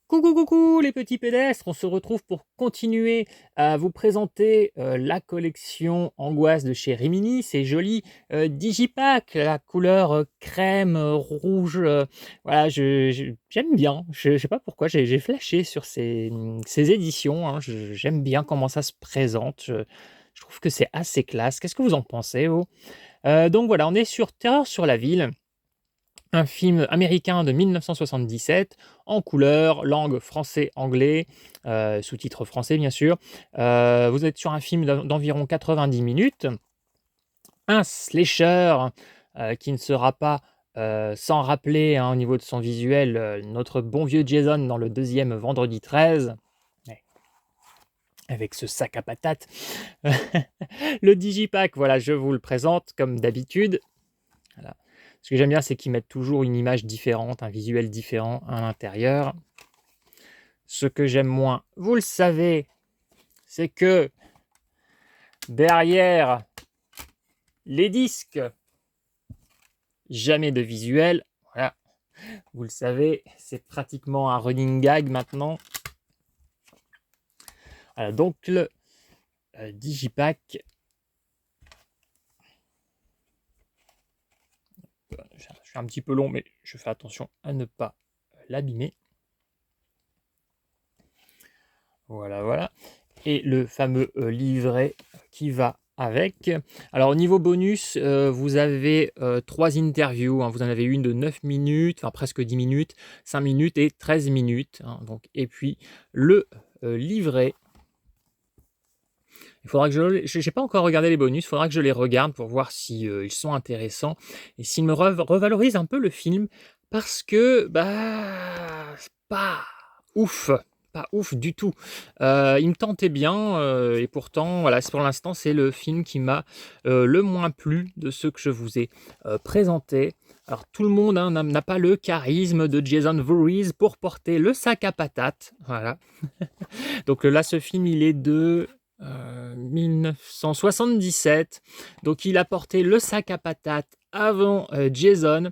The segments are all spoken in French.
Coucou, coucou les petits pédestres, on se retrouve pour continuer à vous présenter la collection Angoisse de chez Rimini. C'est joli Digipack, la couleur crème, rouge. Voilà, j'aime bien. Je ne sais pas pourquoi, j'ai flashé sur ces éditions, hein. J'aime bien comment ça se présente. Je trouve que c'est assez classe. Qu'est-ce que vous en pensez, vous? Donc voilà, on est sur Terreur sur la ville, un film américain de 1977 en couleur, langue français-anglais, sous-titres français bien sûr. Vous êtes sur un film d'environ 90 minutes, un slasher qui ne sera pas sans rappeler, hein, au niveau de son visuel, notre bon vieux Jason dans le deuxième Vendredi 13, ouais, avec ce sac à patates. Le Digipack, voilà, je vous le présente comme d'habitude. Voilà. Ce que j'aime bien, c'est qu'ils mettent toujours une image différente, un visuel différent à l'intérieur. Ce que j'aime moins, vous le savez, c'est que derrière les disques, jamais de visuel. Voilà, vous le savez, c'est pratiquement un running gag maintenant. Voilà, donc le Digipack, je suis un petit peu long, mais je fais attention à ne pas l'abîmer. Voilà, voilà. Et le fameux livret qui va avec. Alors au niveau bonus, vous avez 3 interviews, hein. Vous en avez une de 9 minutes, enfin presque 10 minutes, 5 minutes et 13 minutes, hein, donc. Et puis le livret. Il faudra que je n'ai pas encore regardé les bonus, il faudra que je les regarde pour voir si ils sont intéressants et s'ils me revalorisent un peu le film, parce que bah c'est pas ouf. Pas ouf du tout. Il me tentait bien, et pourtant, voilà, pour l'instant, c'est le film qui m'a le moins plu de ceux que je vous ai présentés. Alors, tout le monde, hein, n'a pas le charisme de Jason Voorhees pour porter le sac à patates. Voilà. Donc là, ce film, il est de 1977. Donc, il a porté le sac à patates avant Jason,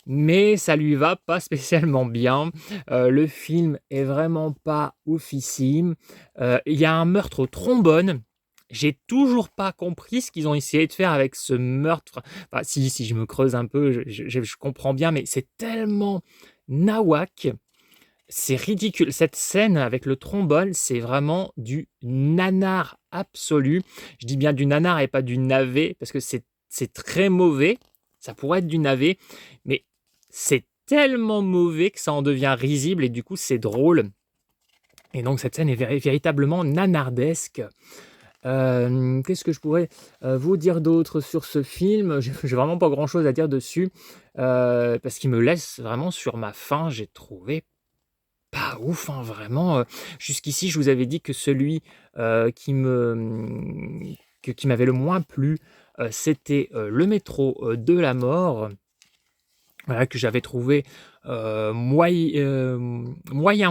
mais ça lui va pas spécialement bien. Le film est vraiment pas oufissime. Il y a un meurtre au trombone. J'ai toujours pas compris ce qu'ils ont essayé de faire avec ce meurtre. Enfin, si je me creuse un peu, je comprends bien, mais c'est tellement nawak. C'est ridicule. Cette scène avec le trombone, c'est vraiment du nanar absolu. Je dis bien du nanar et pas du navet, parce que c'est très mauvais. Ça pourrait être du navet, mais c'est tellement mauvais que ça en devient risible et du coup c'est drôle. Et donc cette scène est véritablement nanardesque. Qu'est-ce que je pourrais vous dire d'autre sur ce film? J'ai vraiment pas grand-chose à dire dessus, parce qu'il me laisse vraiment sur ma faim. J'ai trouvé pas ouf, hein, vraiment. Jusqu'ici, je vous avais dit que celui qui m'avait le moins plu, c'était Le Métro de la Mort. Voilà, que j'avais trouvé moyen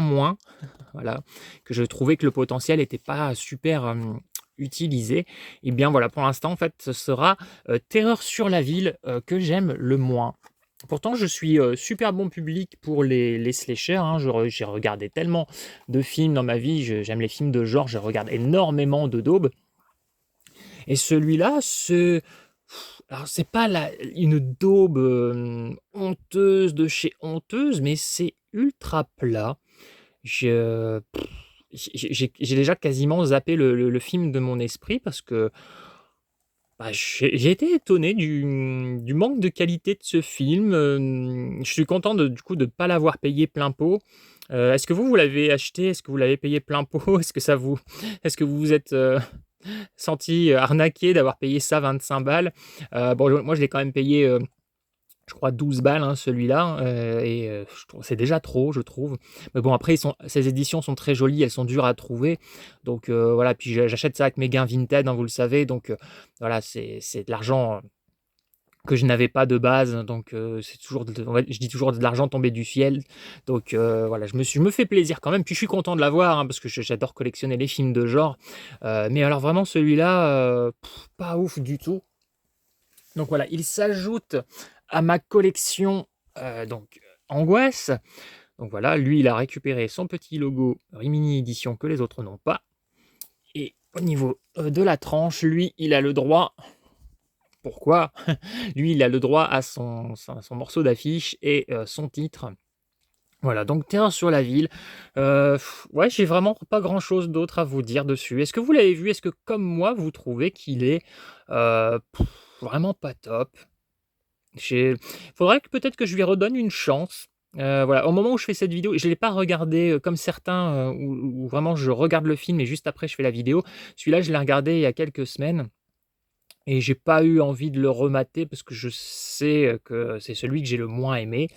moins. Voilà, que je trouvais que le potentiel n'était pas super utilisé. Et bien voilà, pour l'instant, en fait, ce sera Terreur sur la ville que j'aime le moins. Pourtant, je suis super bon public pour les slashers, hein. J'ai regardé tellement de films dans ma vie. J'aime les films de genre. Je regarde énormément de daubes. Et celui-là, alors c'est pas une daube honteuse de chez honteuse, mais c'est ultra plat. Je, j'ai déjà quasiment zappé le film de mon esprit parce que bah, j'ai été étonné du manque de qualité de ce film. Je suis content du coup de ne pas l'avoir payé plein pot. Est-ce que vous l'avez acheté? Est-ce que vous l'avez payé plein pot? Est-ce que vous vous êtes senti arnaqué d'avoir payé ça 25 balles? Bon, moi je l'ai quand même payé, je crois 12 balles, hein, celui-là, et c'est déjà trop, je trouve. Mais bon, après, ces éditions sont très jolies, elles sont dures à trouver. Donc voilà, puis j'achète ça avec mes gains Vinted, hein, vous le savez. Donc voilà, c'est de l'argent que je n'avais pas de base. Donc c'est toujours, je dis toujours de l'argent tombé du ciel. Donc voilà, je me fais plaisir quand même. Puis je suis content de l'avoir, hein, parce que j'adore collectionner les films de genre. Mais alors vraiment, celui-là, pas ouf du tout. Donc voilà, il s'ajoute à ma collection donc Angoisse. Donc voilà, lui, il a récupéré son petit logo Rimini Édition que les autres n'ont pas. Et au niveau de la tranche, lui, il a le droit. Pourquoi? Lui, il a le droit à son morceau d'affiche et son titre. Voilà, donc Terreur sur la ville. Ouais, j'ai vraiment pas grand-chose d'autre à vous dire dessus. Est-ce que vous l'avez vu? Est-ce que, comme moi, vous trouvez qu'il est, heu, vraiment pas top? J'ai Faudrait que peut-être que je lui redonne une chance. Voilà, au moment où je fais cette vidéo, je l'ai pas regardé, comme certains, où vraiment je regarde le film et juste après je fais la vidéo. Celui-là, je l'ai regardé il y a quelques semaines et j'ai pas eu envie de le remater parce que je sais, que c'est celui que j'ai le moins aimé,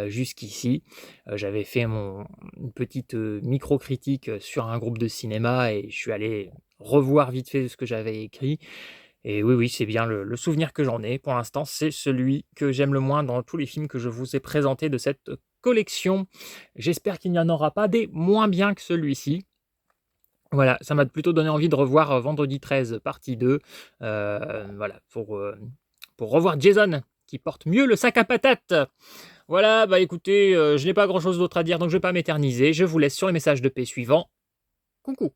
jusqu'ici. J'avais fait une petite, micro-critique, sur un groupe de cinéma et je suis allé revoir vite fait ce que j'avais écrit et oui, oui, c'est bien le souvenir que j'en ai. Pour l'instant, c'est celui que j'aime le moins dans tous les films que je vous ai présentés de cette collection. J'espère qu'il n'y en aura pas des moins bien que celui-ci. Voilà, ça m'a plutôt donné envie de revoir, Vendredi 13 partie 2, voilà, pour revoir Jason qui porte mieux le sac à patates. Voilà, bah, écoutez, je n'ai pas grand chose d'autre à dire, donc je vais pas m'éterniser. Je vous laisse sur les messages de paix suivants. Coucou.